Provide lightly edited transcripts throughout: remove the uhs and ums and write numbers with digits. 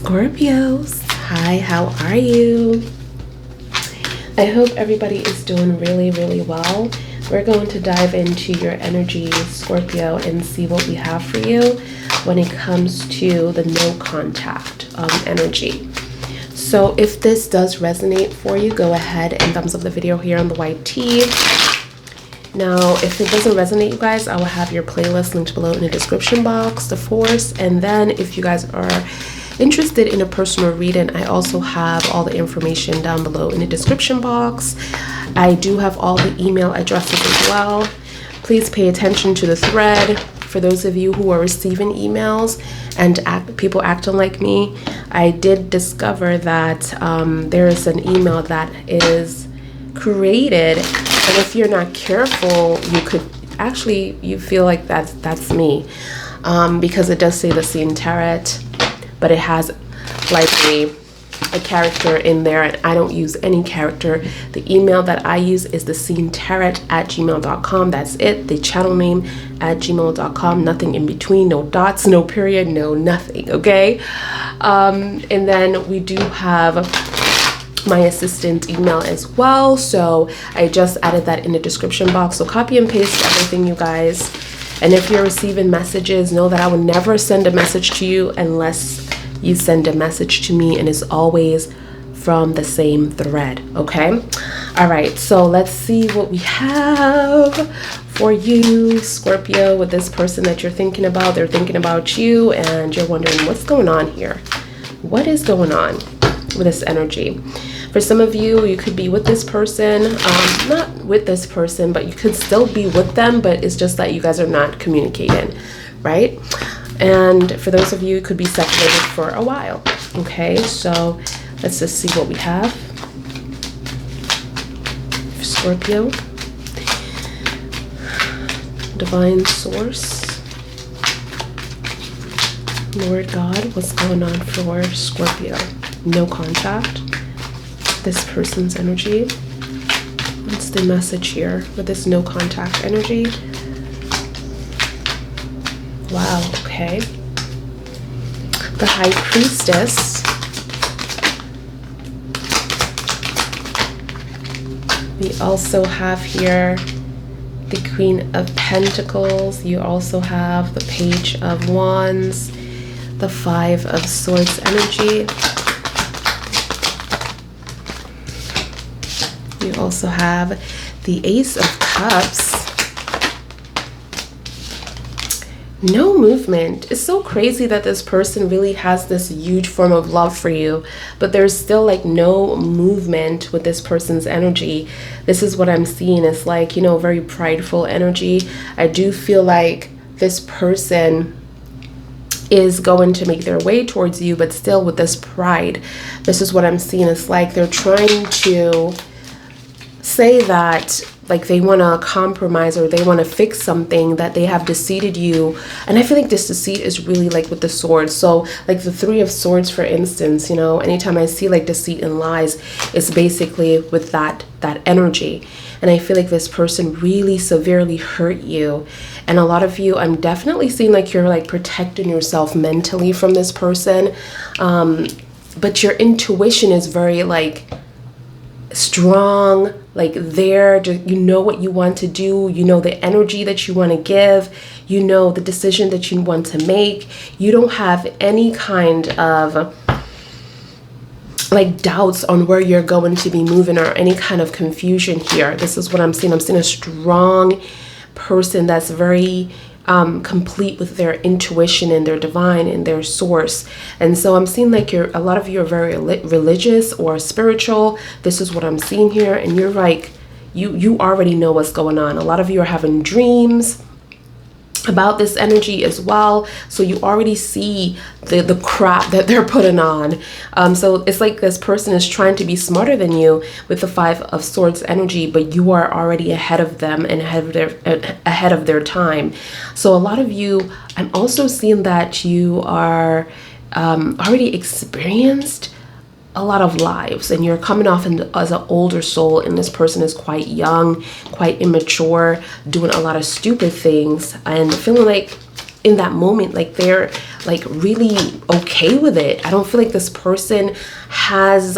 Scorpios, hi, how are you? I hope everybody is doing really well. We're going to dive into your energy, Scorpio, and see what we have for you when it comes to the no contact energy. So if this does resonate for you, go ahead and thumbs up the video here on the white tee. Now, if it doesn't resonate, you guys, I will have your playlist linked below in the description box, the force. And then if you guys are interested in a personal reading, I also have all the information down below in the description box. I do have all the email addresses as well. Please pay attention to the thread. For those of you who are receiving emails and people acting like me, I did discover that there is an email that is created, and if you're not careful, you could actually, you feel like that's me, because it does say the Theseentarot, but it has like a character in there, and I don't use any character. The email that I use is Theseentarot@gmail.com. That's it. The channel name @gmail.com. Nothing in between. No dots. No period. No nothing. Okay. And then we do have my assistant email as well. So I just added that in the description box. So copy and paste everything, you guys. And if you're receiving messages, know that I will never send a message to you unless you send a message to me, and it's always from the same thread. Okay. All right. So let's see what we have for you, Scorpio, with this person that you're thinking about. They're thinking about you, and you're wondering what's going on here. What is going on with this energy? For some of you, you could be with this person, not with this person, but you could still be with them, but it's just that you guys are not communicating, right? And for those of you, it could be separated for a while. Okay, so let's just see what we have. Scorpio, divine source, Lord God, what's going on for Scorpio? No contact. This person's energy. What's the message here with this no contact energy? Wow, okay. The High Priestess. We also have here the Queen of Pentacles. You also have the Page of Wands, the Five of Swords energy. You also have the Ace of Cups. No movement. It's so crazy that this person really has this huge form of love for you, but there's still like no movement with this person's energy. This is what I'm seeing. It's like, you know, very prideful energy. I do feel like this person is going to make their way towards you, but still with this pride. This is what I'm seeing. It's like they're trying to say that like they want to compromise or they want to fix something, that they have deceived you. And I feel like this deceit is really like with the swords. So like the Three of Swords, for instance, you know, anytime I see like deceit and lies, it's basically with that energy. And I feel like this person really severely hurt you. And a lot of you, I'm definitely seeing like you're like protecting yourself mentally from this person. But your intuition is very like strong, like there, you know what you want to do, you know the energy that you want to give, you know the decision that you want to make. You don't have any kind of like doubts on where you're going to be moving or any kind of confusion here. This is what I'm seeing. I'm seeing a strong person that's very complete with their intuition and their divine and their source. And so I'm seeing like a lot of you are very religious or spiritual. This is what I'm seeing here. And you're like, you already know what's going on. A lot of you are having dreams about this energy as well. So you already see the crap that they're putting on. So it's like this person is trying to be smarter than you with the Five of Swords energy, but you are already ahead of them and ahead of their time. So a lot of you, I'm also seeing that you are already experienced a lot of lives, and you're coming off as an older soul, and this person is quite young, quite immature, doing a lot of stupid things, and feeling like in that moment like they're like really okay with it. I don't feel like this person has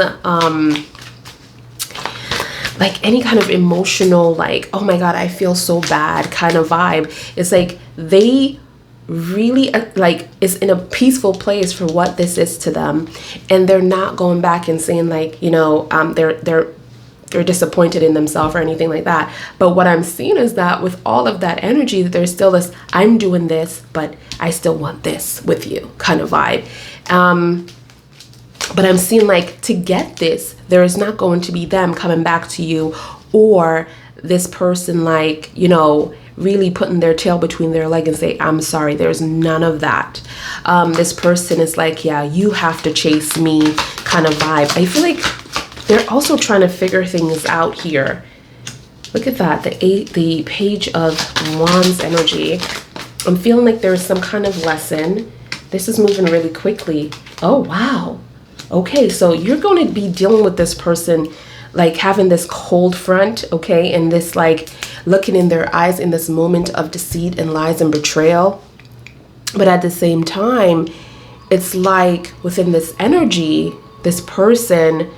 like any kind of emotional, like, oh my God, I feel so bad kind of vibe. It's like they really like is in a peaceful place for what this is to them, and they're not going back and saying like, you know, they're disappointed in themselves or anything like that. But what I'm seeing is that with all of that energy, there's still this, I'm doing this, but I still want this with you kind of vibe. But I'm seeing like to get this, there is not going to be them coming back to you, or this person like, you know, really putting their tail between their leg and say, I'm sorry. There's none of that. This person is like, yeah, you have to chase me kind of vibe. I feel like they're also trying to figure things out here. Look at that, the Page of Wands energy. I'm feeling like there's some kind of lesson. This is moving really quickly. Oh, wow. Okay, so you're going to be dealing with this person like having this cold front, okay, and this like looking in their eyes in this moment of deceit and lies and betrayal. But at the same time, it's like within this energy, this person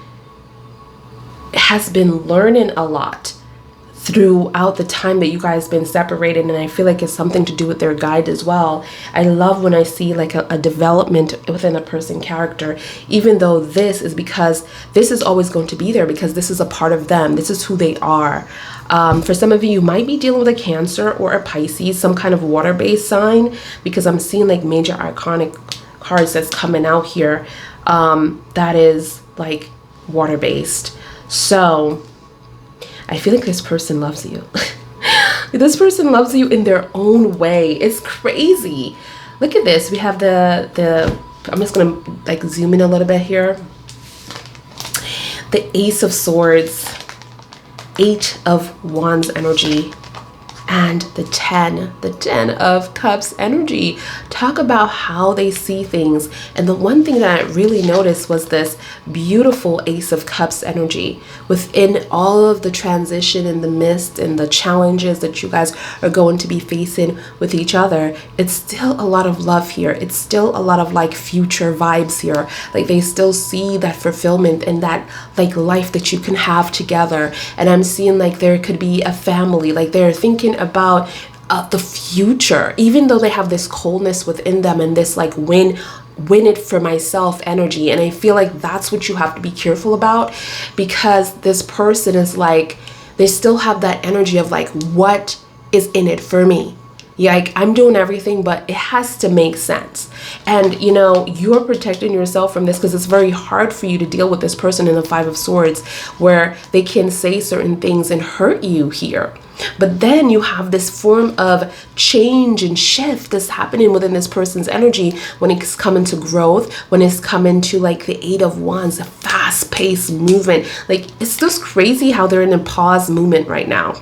has been learning a lot throughout the time that you guys been separated, and I feel like it's something to do with their guide as well. I love when I see like a development within a person's character, even though this is because this is always going to be there, because this is a part of them. This is who they are. For some of you, you might be dealing with a Cancer or a Pisces, some kind of water-based sign, because I'm seeing like major arcanic cards that's coming out here that is like water-based. So I feel like this person loves you. This person loves you in their own way. It's crazy. Look at this. We have the I'm just gonna like zoom in a little bit here. The Ace of Swords, 8 of Wands energy, and the 10 of Cups energy. Talk about how they see things. And the one thing that I really noticed was this beautiful Ace of Cups energy. Within all of the transition and the mist and the challenges that you guys are going to be facing with each other, it's still a lot of love here. It's still a lot of like future vibes here. Like they still see that fulfillment and that like life that you can have together. And I'm seeing like there could be a family, like they're thinking about the future, even though they have this coldness within them and this like win it for myself energy. And I feel like that's what you have to be careful about, because this person is like, they still have that energy of like, what is in it for me? Yeah, like I'm doing everything, but it has to make sense. And you know, you're protecting yourself from this because it's very hard for you to deal with this person in the 5 of Swords, where they can say certain things and hurt you here. But then you have this form of change and shift that's happening within this person's energy when it's coming to growth, when it's coming to like the 8 of Wands, a fast-paced movement. Like it's just crazy how they're in a pause movement right now.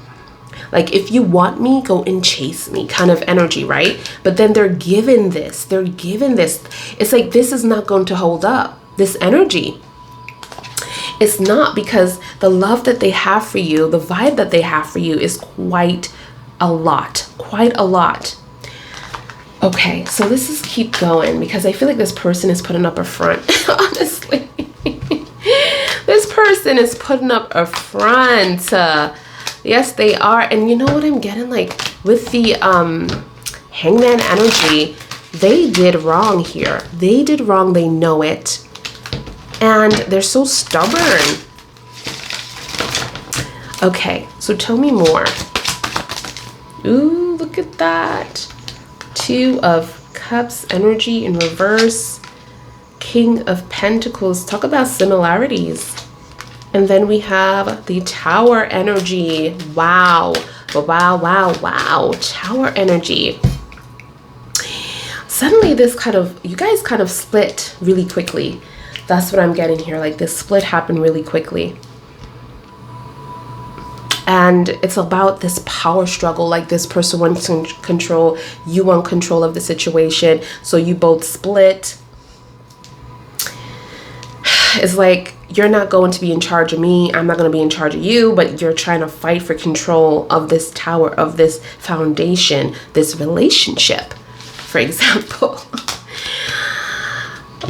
Like if you want me, go and chase me kind of energy, right? But then they're given this. It's like this is not going to hold up, this energy. It's not, because the love that they have for you, the vibe that they have for you is quite a lot. Okay, so let's just keep going, because I feel like this person is putting up a front, honestly. This person is putting up a front. Yes, they are. And you know what I'm getting? Like with the Hangman energy, they did wrong here. They did wrong. They know it. And they're so stubborn. Okay, so tell me more. Ooh, look at that. 2 of Cups energy in reverse. King of Pentacles. Talk about similarities. And then we have the Tower energy. Wow. Tower energy. Suddenly this you guys kind of split really quickly. That's what I'm getting here. Like this split happened really quickly. And it's about this power struggle. Like this person wants control. You want control of the situation. So you both split. It's like, you're not going to be in charge of me. I'm not going to be in charge of you, but you're trying to fight for control of this tower, of this foundation, this relationship, for example.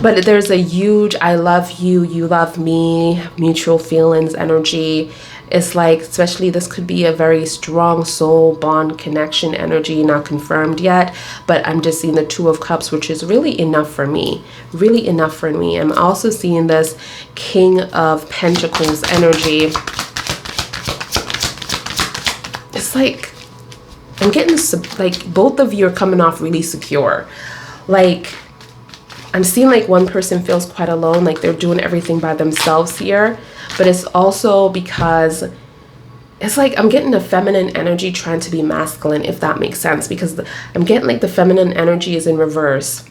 But there's a huge I love you, you love me, mutual feelings energy. It's like, especially this could be a very strong soul bond connection energy, not confirmed yet, but I'm just seeing the Two of Cups, which is really enough for me, really enough for me. I'm also seeing this King of Pentacles energy. It's like, I'm getting like both of you are coming off really secure. Like, I'm seeing like one person feels quite alone, like they're doing everything by themselves here. But it's also because it's like I'm getting a feminine energy trying to be masculine, if that makes sense, because I'm getting like the feminine energy is in reverse.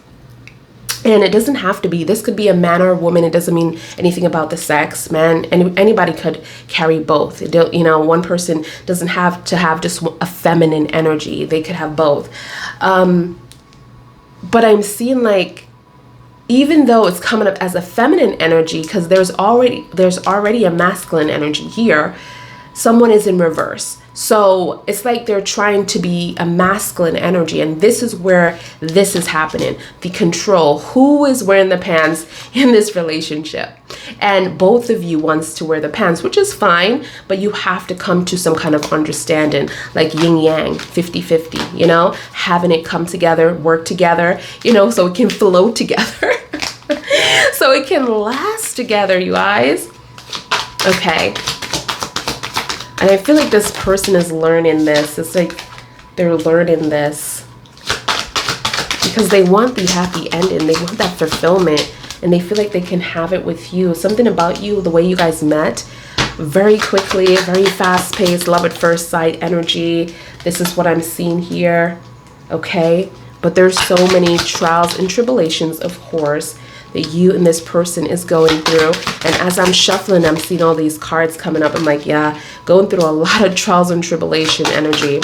And it doesn't have to be, this could be a man or a woman. It doesn't mean anything about the sex, man. Anybody could carry both. You know, one person doesn't have to have just a feminine energy. They could have both. But I'm seeing like, even though it's coming up as a feminine energy, because there's already a masculine energy here, someone is in reverse. So it's like they're trying to be a masculine energy, and this is where this is happening. The control, who is wearing the pants in this relationship? And both of you wants to wear the pants, which is fine, but you have to come to some kind of understanding, like yin yang, 50-50, you know, having it come together, work together, you know, so it can flow together. So it can last together, you guys. Okay. And I feel like this person is learning this. It's like they're learning this because they want the happy ending. They want that fulfillment, and they feel like they can have it with you. Something about you, the way you guys met, very quickly, very fast paced, love at first sight energy. This is what I'm seeing here. Okay. But there's so many trials and tribulations, of course, that you and this person is going through. And as I'm shuffling, I'm seeing all these cards coming up. I'm like, yeah, going through a lot of trials and tribulation energy.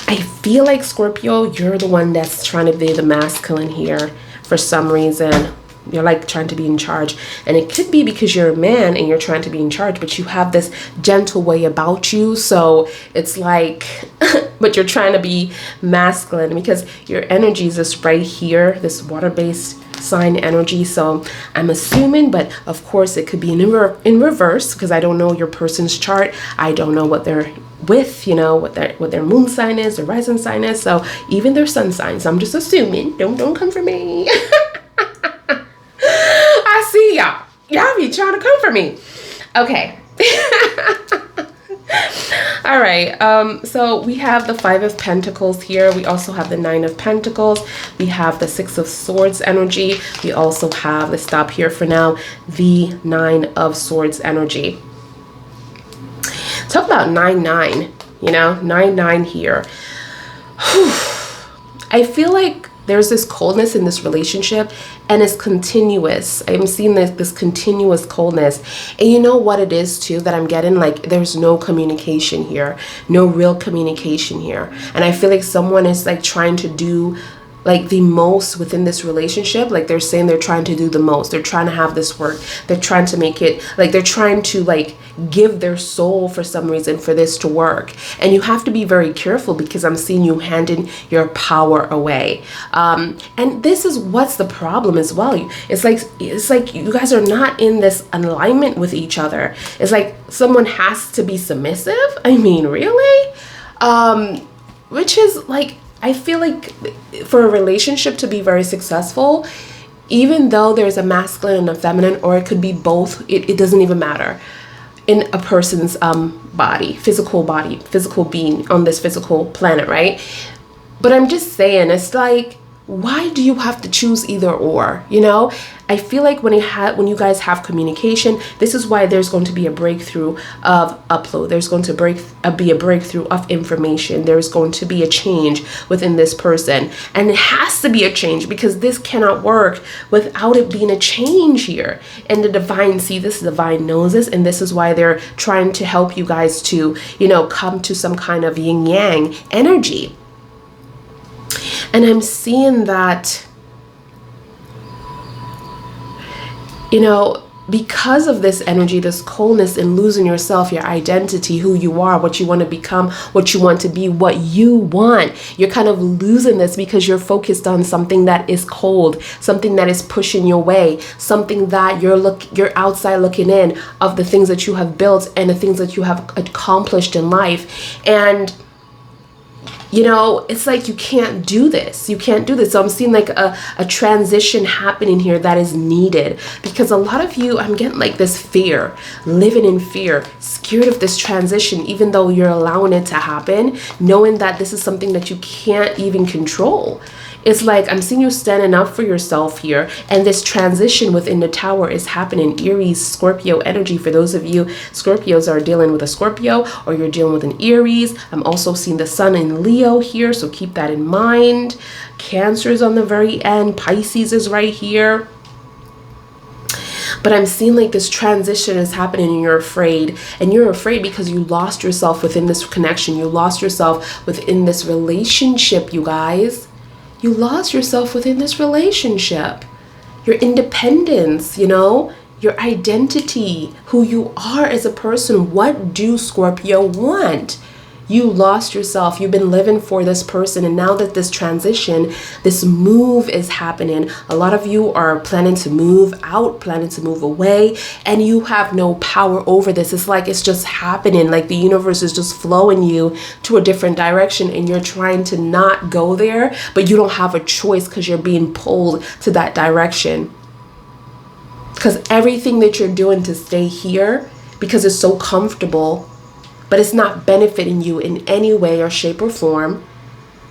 I feel like, Scorpio, you're the one that's trying to be the masculine here for some reason. You're like trying to be in charge, and it could be because you're a man and you're trying to be in charge, but you have this gentle way about you. So it's like, but you're trying to be masculine because your energy is this right here, this water-based sign energy. So I'm assuming, but of course it could be in reverse because I don't know your person's chart. I don't know what they're with, you know, what their moon sign is, their rising sign is. So even their sun signs, I'm just assuming. Don't come for me. I see y'all. Y'all be trying to come for me. Okay. All right. So we have the Five of Pentacles here. We also have the Nine of Pentacles. We have the Six of Swords energy. We also have, let's stop here for now, the Nine of Swords energy. Talk about 9-9, you know, 9-9 here. I feel like there's this coldness in this relationship, and it's continuous. I'm seeing this continuous coldness. And you know what it is too that I'm getting? Like, there's no communication here, no real communication here. And I feel like someone is like trying to do like the most within this relationship. Like they're saying they're trying to do the most. They're trying to have this work. They're trying to make it, like they're trying to like give their soul for some reason for this to work. And you have to be very careful because I'm seeing you handing your power away. And this is what's the problem as well. It's like you guys are not in this alignment with each other. It's like someone has to be submissive. I mean, really? Which is like, I feel like for a relationship to be very successful, even though there's a masculine and a feminine, or it could be both, it doesn't even matter, in a person's body, physical being on this physical planet, right? But I'm just saying, it's like, why do you have to choose either or, you know? I feel like when you guys have communication, this is why there's going to be a breakthrough of upload. There's going to be a breakthrough of information. There's going to be a change within this person. And it has to be a change because this cannot work without it being a change here. And the divine, see, this divine knows this, and this is why they're trying to help you guys to, you know, come to some kind of yin yang energy. And I'm seeing that, you know, because of this energy, this coldness and losing yourself, your identity, who you are, what you want to become, what you want to be, what you want, you're kind of losing this because you're focused on something that is cold, something that is pushing your way, something that you're outside looking in of the things that you have built and the things that you have accomplished in life. And you know, it's like you can't do this. You can't do this. So I'm seeing like a transition happening here that is needed, because a lot of you, I'm getting like this fear, living in fear, scared of this transition, even though you're allowing it to happen, knowing that this is something that you can't even control. It's like I'm seeing you standing up for yourself here, and this transition within the tower is happening. Aries, Scorpio energy. For those of you Scorpios are dealing with a Scorpio, or you're dealing with an Aries. I'm also seeing the sun in Leo here, so keep that in mind. Cancer is on the very end. Pisces is right here. But I'm seeing like this transition is happening and you're afraid. And you're afraid because you lost yourself within this connection. You lost yourself within this relationship, you guys. You lost yourself within this relationship. Your independence, you know, your identity, who you are as a person. What do Scorpio want? You lost yourself. You've been living for this person. And now that this transition, this move is happening, a lot of you are planning to move out, planning to move away, and you have no power over this. It's like it's just happening. Like the universe is just flowing you to a different direction, and you're trying to not go there, but you don't have a choice because you're being pulled to that direction. Because everything that you're doing to stay here, because it's so comfortable, but it's not benefiting you in any way or shape or form.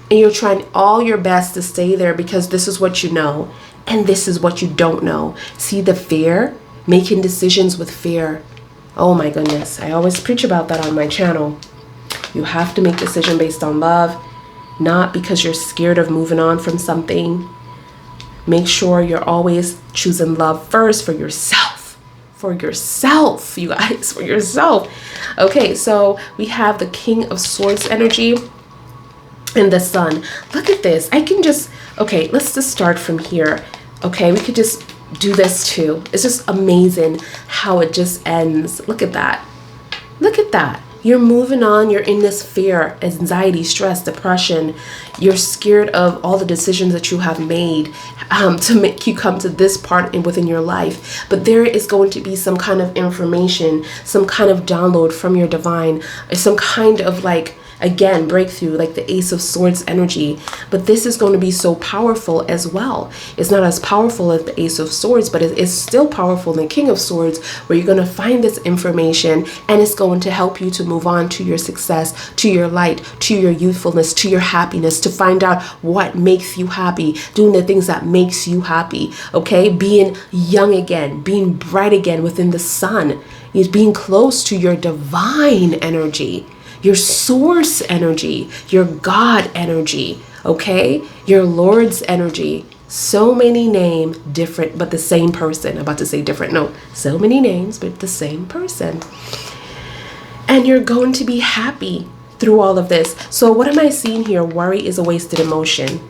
And you're trying all your best to stay there because this is what you know and this is what you don't know. See the fear? Making decisions with fear. Oh my goodness. I always preach about that on my channel. You have to make decisions based on love, not because you're scared of moving on from something. Make sure you're always choosing love first for yourself. For yourself, you guys, for yourself. Okay, so we have the King of Swords energy and the Sun. Look at this. I can just, okay, let's just start from here. Okay, we could just do this too. It's just amazing how it just ends. Look at that. Look at that. You're moving on. You're in this fear, anxiety, stress, depression. You're scared of all the decisions that you have made to make you come to this part within your life. But there is going to be some kind of information, some kind of download from your divine, some kind of like, again, breakthrough, like the Ace of Swords energy. But this is going to be so powerful as well. It's not as powerful as the Ace of Swords, but it is still powerful than King of Swords, where you're going to find this information and it's going to help you to move on to your success, to your light, to your youthfulness, to your happiness, to find out what makes you happy, doing the things that makes you happy, okay? Being young again, being bright again within the sun, is being close to your divine energy, your source energy, your God energy, okay? Your Lord's energy. So many names, different, but the same person. I'm about to say different. No, so many names, but the same person. And you're going to be happy through all of this. So what am I seeing here? Worry is a wasted emotion.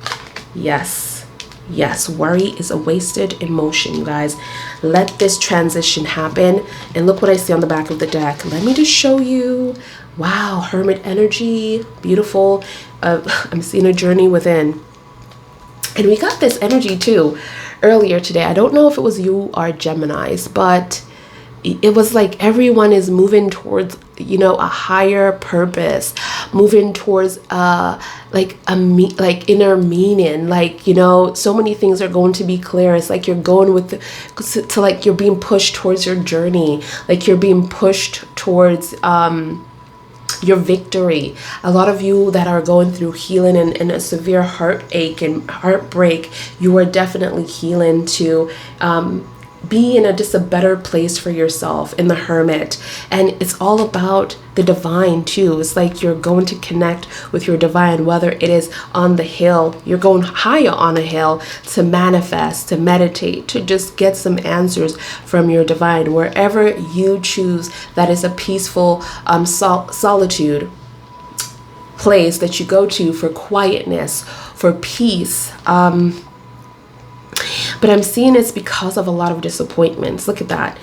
Yes. Yes, worry is a wasted emotion, you guys. Let this transition happen. And look what I see on the back of the deck. Let me just show you. Wow, Hermit energy, beautiful. I'm seeing a journey within. And we got this energy too earlier today. I don't know if it was you or Geminis, but it was like everyone is moving towards, you know, a higher purpose, moving towards like inner meaning. Like, you know, so many things are going to be clear. It's like you're going with to like you're being pushed towards your journey, like you're being pushed towards your victory. A lot of you that are going through healing and a severe heartache and heartbreak, you are definitely healing to be in just a better place for yourself in the Hermit. And it's all about the divine too. It's like you're going to connect with your divine, whether it is on the hill, you're going higher on a hill to manifest, to meditate, to just get some answers from your divine. Wherever you choose, that is a peaceful solitude place that you go to for quietness, for peace. But I'm seeing it's because of a lot of disappointments. Look at that.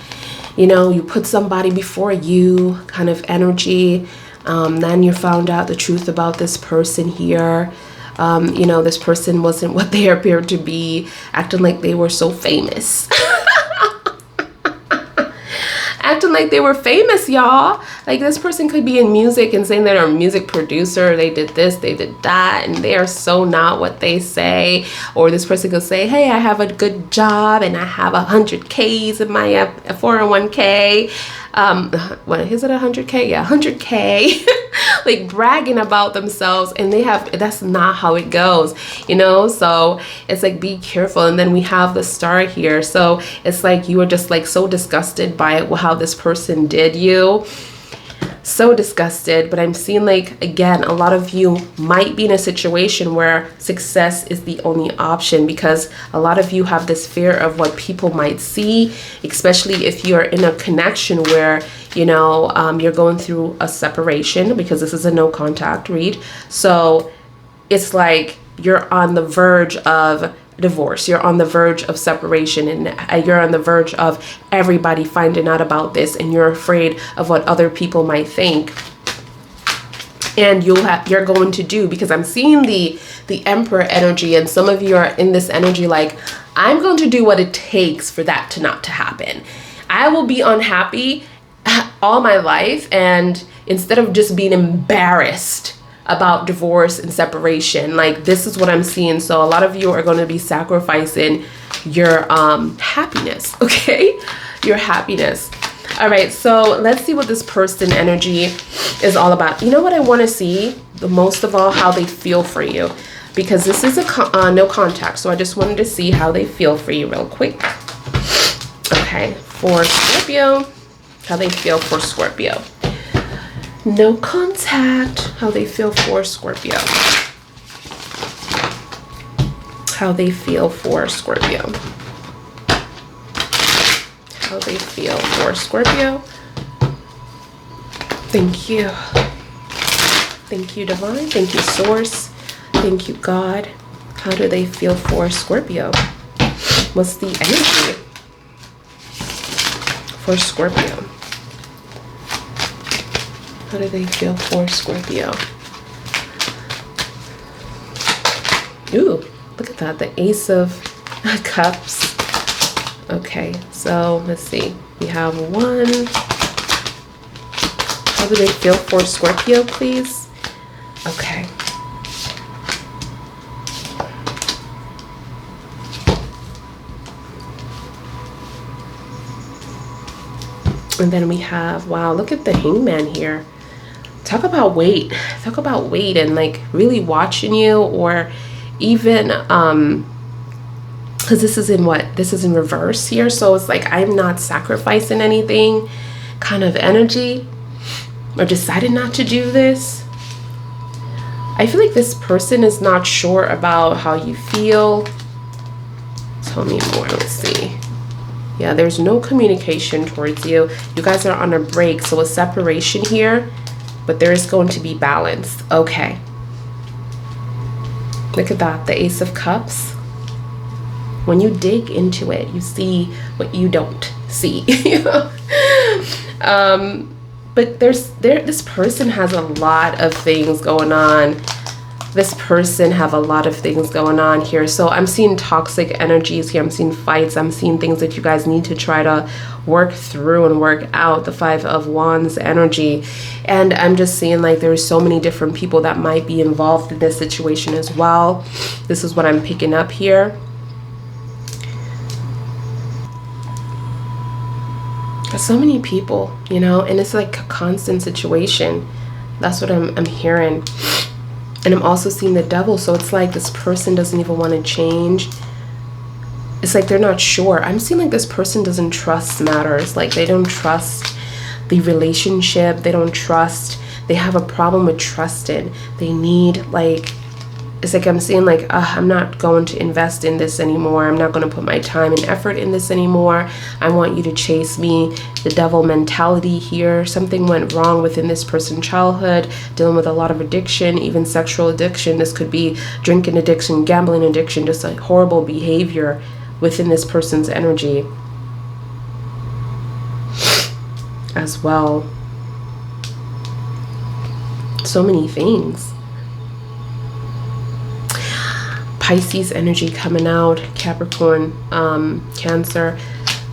You know, you put somebody before you, kind of energy. Then you found out the truth about this person here. You know, this person wasn't what they appeared to be, acting like they were so famous. Acting like they were famous, y'all. Like, this person could be in music and saying they're a music producer, they did this, they did that, and they are so not what they say. Or this person could say, hey, I have a good job and I have 100Ks in my 401k. What is it, 100K? Yeah, 100K. Like, bragging about themselves, and that's not how it goes, you know. So it's like, be careful. And then we have the star here, so it's like you were just like so disgusted by how this person did you. So disgusted. But I'm seeing, like, again, a lot of you might be in a situation where success is the only option, because a lot of you have this fear of what people might see, especially if you're in a connection where, you know, you're going through a separation, because this is a no contact read. So it's like you're on the verge of divorce, you're on the verge of separation, and you're on the verge of everybody finding out about this, and you're afraid of what other people might think. And you're going to do, because I'm seeing the Emperor energy, and some of you are in this energy like, I'm going to do what it takes for that to not to happen. I will be unhappy all my life, and instead of just being embarrassed about divorce and separation, like, this is what I'm seeing. So a lot of you are going to be sacrificing your happiness, okay? Your happiness. All right, so let's see what this person energy is all about. You know what I want to see the most of all? How they feel for you, because this is a no contact. So I just wanted to see how they feel for you real quick. Okay, for Scorpio, how they feel for Scorpio. No contact. How they feel for Scorpio. How they feel for Scorpio. How they feel for Scorpio. Thank you. Thank you, Divine. Thank you, Source. Thank you, God. How do they feel for Scorpio? What's the energy for Scorpio? How do they feel for Scorpio? Ooh, look at that. The Ace of Cups. Okay, so let's see. We have 1. How do they feel for Scorpio, please? Okay. And then we have, wow, look at the Hangman here. Talk about weight. Talk about weight and like really watching you, or even because this is in what? This is in reverse here. So it's like, I'm not sacrificing anything kind of energy, or decided not to do this. I feel like this person is not sure about how you feel. Tell me more. Let's see. Yeah, there's no communication towards you. You guys are on a break, so a separation here, but there is going to be balance. Okay. Look at that, the Ace of Cups. When you dig into it, you see what you don't see. You know? But this person has a lot of things going on. This person have a lot of things going on here. So I'm seeing toxic energies here. I'm seeing fights. I'm seeing things that you guys need to try to work through and work out. The 5 of Wands energy. And I'm just seeing like there's so many different people that might be involved in this situation as well. This is what I'm picking up here. So many people, you know, and it's like a constant situation. That's what I'm hearing. And I'm also seeing the Devil. So it's like this person doesn't even want to change. It's like they're not sure. I'm seeing like this person doesn't trust matters. Like they don't trust the relationship. They don't trust. They have a problem with trusting. They need like, it's like I'm seeing like, I'm not going to invest in this anymore. I'm not going to put my time and effort in this anymore. I want you to chase me. The Devil mentality here. Something went wrong within this person's childhood, dealing with a lot of addiction, even sexual addiction. This could be drinking addiction, gambling addiction, just a horrible behavior within this person's energy as well. So many things. Pisces energy coming out, Capricorn, Cancer.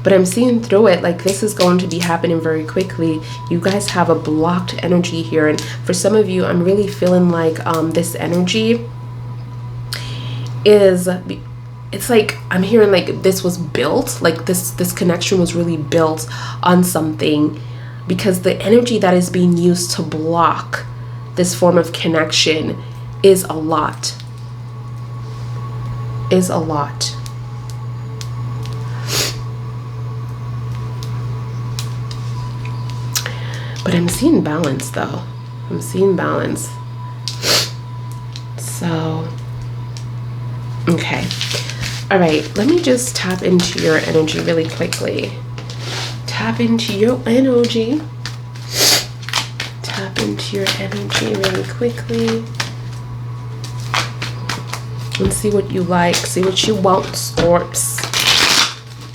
But I'm seeing through it, like this is going to be happening very quickly. You guys have a blocked energy here. And for some of you, I'm really feeling like this energy is, it's like I'm hearing like this was built, like this connection was really built on something, because the energy that is being used to block this form of connection is a lot. Is a lot. But I'm seeing balance though. I'm seeing balance. So, okay. All right, let me just tap into your energy really quickly. Tap into your energy. Tap into your energy really quickly. And see what you like. See what you want, Scorps.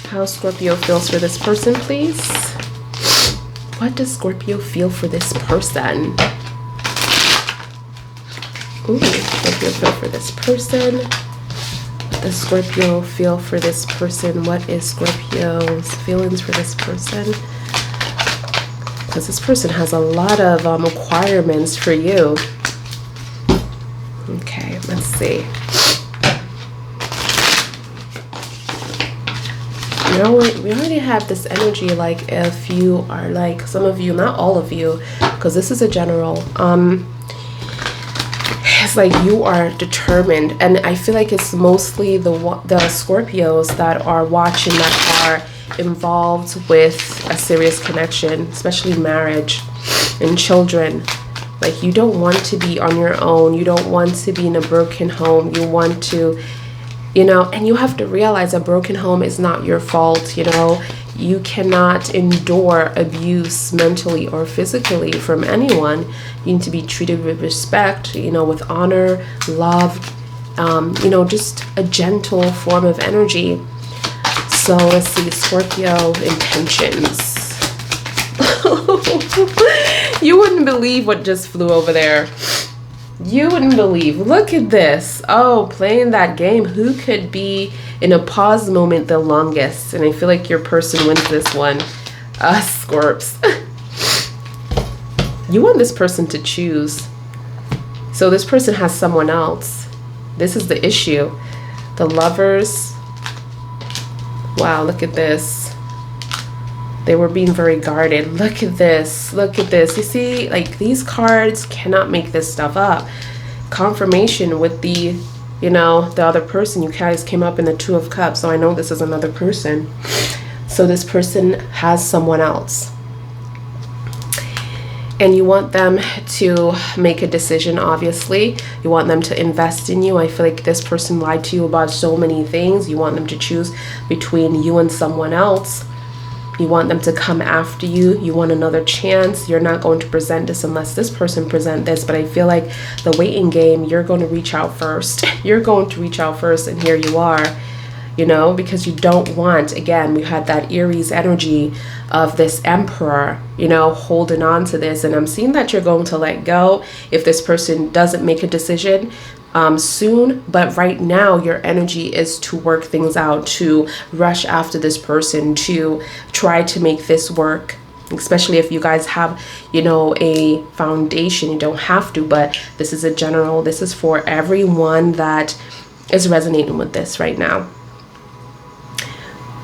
How Scorpio feels for this person, please. What does Scorpio feel for this person? Ooh, Scorpio feel for this person. What does Scorpio feel for this person? What is Scorpio's feelings for this person? Because this person has a lot of requirements for you. Okay, let's see. You know what, we already have this energy, like if you are like, some of you, not all of you, because this is a general, it's like you are determined, and I feel like it's mostly the Scorpios that are watching, that are involved with a serious connection, especially marriage and children. Like you don't want to be on your own, you don't want to be in a broken home, you want to, you know, and you have to realize a broken home is not your fault, you know. You cannot endure abuse mentally or physically from anyone. You need to be treated with respect, you know, with honor, love, you know, just a gentle form of energy. So let's see, Scorpio intentions. You wouldn't believe what just flew over there. You wouldn't believe. Look at this. Oh, playing that game. Who could be in a pause moment the longest? And I feel like your person wins this one. Scorps. You want this person to choose. So this person has someone else. This is the issue. The Lovers. Wow, look at this. They were being very guarded. Look at this. Look at this. You see, like these cards cannot make this stuff up. Confirmation with the, you know, the other person. You guys came up in the Two of Cups. So I know this is another person. So this person has someone else. And you want them to make a decision, obviously. You want them to invest in you. I feel like this person lied to you about so many things. You want them to choose between you and someone else. You want them to come after you. You want another chance. You're not going to present this unless this person present this. But I feel like the waiting game, you're going to reach out first. You're going to reach out first, and here you are, you know, because you don't want, again, we had that Aries energy of this Emperor, you know, holding on to this. And I'm seeing that you're going to let go if this person doesn't make a decision soon. But right now your energy is to work things out, to rush after this person, to try to make this work, especially if you guys have, you know, a foundation. You don't have to, but this is a general. This is for everyone that is resonating with this right now.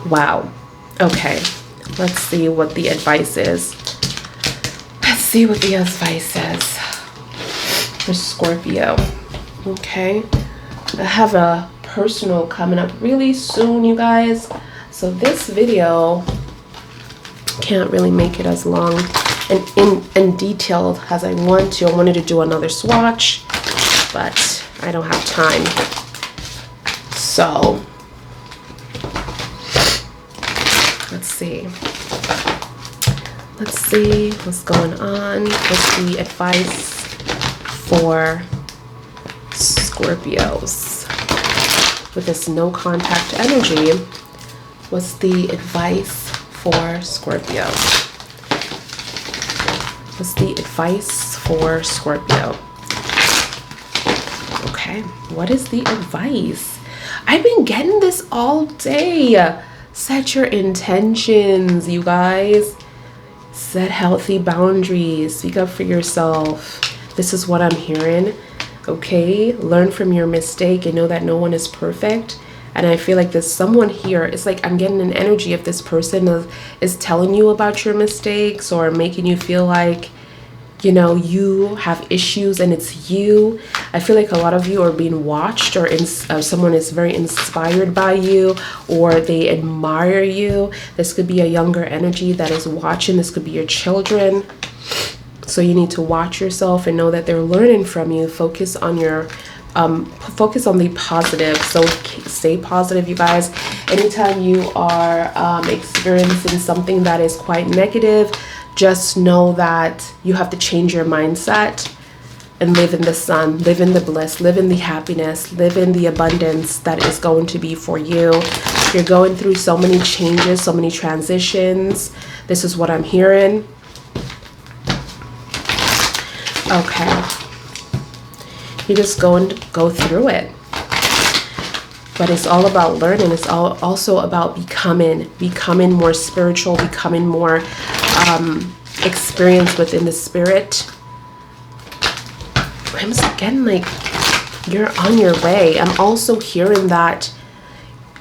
Wow. Okay, let's see what the advice is. Let's see what the advice is for Scorpio. Okay, I have a personal coming up really soon, you guys. So this video can't really make it as long and detailed as I want to. I wanted to do another swatch, but I don't have time. So let's see. Let's see what's going on. What's the advice for Scorpios? with this no contact energy. What's the advice for Scorpio? What's the advice for Scorpio? Okay, what is the advice? I've been getting this all day. Set your intentions, you guys. Set healthy boundaries. Speak up for yourself. This is what I'm hearing. Okay, learn from your mistake and know that no one is perfect. And I feel like there's someone here. It's like I'm getting an energy of this person is telling you about your mistakes or making you feel like, you know, you have issues and it's you. I feel like a lot of you are being watched, or someone is very inspired by you, or they admire you. This could be a younger energy that is watching. This could be your children. So you need to watch yourself and know that they're learning from you. Focus on your focus on the positive. So stay positive, you guys. Anytime you are experiencing something that is quite negative, just know that you have to change your mindset and live in the sun, live in the bliss, live in the happiness, live in the abundance that is going to be for you. You're going through so many changes, so many transitions. This is what I'm hearing. Okay. You're just going to go through it. But it's all about learning. It's also about becoming more spiritual, becoming more experienced within the spirit. I'm just getting like you're on your way. I'm also hearing that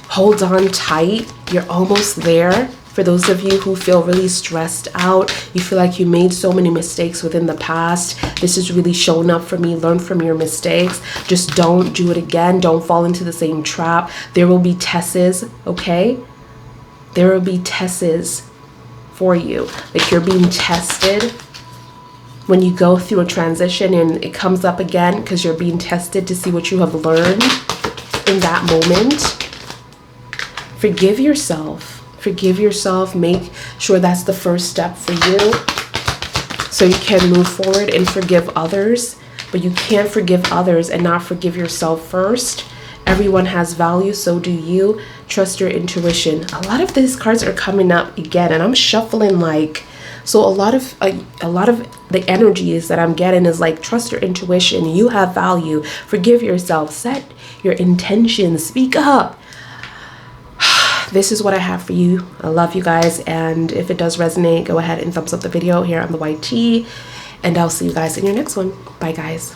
hold on tight. You're almost there. For those of you who feel really stressed out, you feel like you made so many mistakes within the past. This is really showing up for me. Learn from your mistakes. Just don't do it again. Don't fall into the same trap. There will be tests, okay? There will be tests for you. Like you're being tested when you go through a transition and it comes up again because you're being tested to see what you have learned in that moment. Forgive yourself. Forgive yourself. Make sure that's the first step for you so you can move forward and forgive others. But you can't forgive others and not forgive yourself first. Everyone has value, so do you. Trust your intuition. A lot of these cards are coming up again, and I'm shuffling like, so a lot of the energies that I'm getting is like, trust your intuition. You have value. Forgive yourself. Set your intentions. Speak up. This is what I have for you. I love you guys, and if it does resonate, go ahead and thumbs up the video here on the YT, and I'll see you guys in your next one. Bye guys.